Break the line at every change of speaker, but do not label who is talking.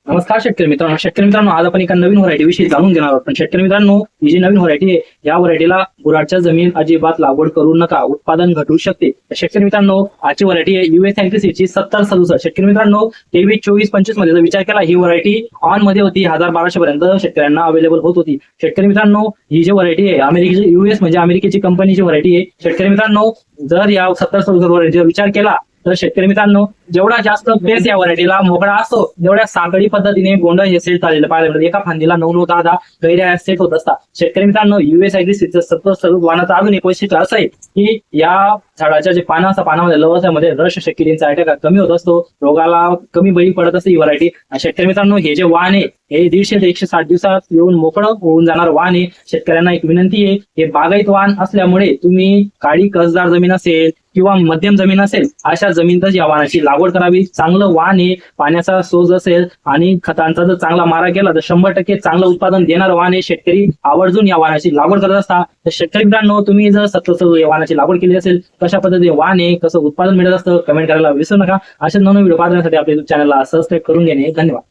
नमस्कार शेतकरी मित्रांनो आज आपण एका नवीन व्हरायटी विषयी जाणून घेणार आहोत. पण शेतकरी मित्रांनो, ही जी नवीन व्हरायटी आहे या व्हरायटीला बुराडच्या जमीन अजिबात लागवड करू नका, उत्पादन घटू शकते. शेतकरी मित्रांनो, आजची व्हरायटी आहे US अँग्रीसीडची 7067. शेतकरी मित्रांनो, 23, 24, 25 मध्ये जर विचार केला ही व्हरायटी ऑन मध्ये होती 1200 पर्यंत शेतकऱ्यांना अवेलेबल होत होती. शेतकरी मित्रांनो, ही जी व्हरायटी आहे अमेरिकेची US म्हणजे अमेरिकेची कंपनीची व्हरायटी आहे. शेतकरी मित्रांनो, जर या 7067 व्हरायटीचा विचार केला तर शेतकरी मित्रांनो, जेवढा जास्त बेस या व्हरायटीला मोकळा असतो तेवढ्या साखळी पद्धतीने बोंड हे सेट चाललेलं पाहायला मिळतं. एका फांदीला 9-9, 10-10 कैऱ्या सेट होत असतात. शेतकरी मित्रांनो, US अँग्रीसीडचं 7067 वाणाचं अजून एक वैशिष्ट्य असं आहे की या झाडाच्या जे पानं असतात पानामध्ये लवसामध्ये रस किडींचा अटॅक कमी होत असतो, रोगाला कमी बळी पडत असते ही व्हरायटी. शेतकरी मित्रांनो, हे जे वाण आहे हे 150 ते 160 दिवसात येऊन मोकळं होऊन जाणार वाण आहे. शेतकऱ्यांना एक विनंती आहे, हे बागायत वाण असल्यामुळे तुम्ही काळी कसदार जमीन असेल किंवा मध्यम जमीन असेल अशा जमिनीतच या वाणाची लागवड करावी. चांगलं वाण आहे, पाण्याचा सोज असेल आणि खतांचा जर चांगला मारा केला तर 100% चांगलं उत्पादन देणार वाण आहे. शेतकरी आवर्जून या वाणाची लागवड करत असतात. तर शेतकरी मित्रांनो, तुम्ही जर 7067 या वाणाची लागवड केली असेल, कशा पद्धतीने वाण आहे, कसं उत्पादन मिळत असतं, कमेंट करायला विसरू नका. अशा नवीन व्हिडिओ पाहण्यासाठी आपल्या चॅनलला सबस्क्राईब करून घेणे. धन्यवाद.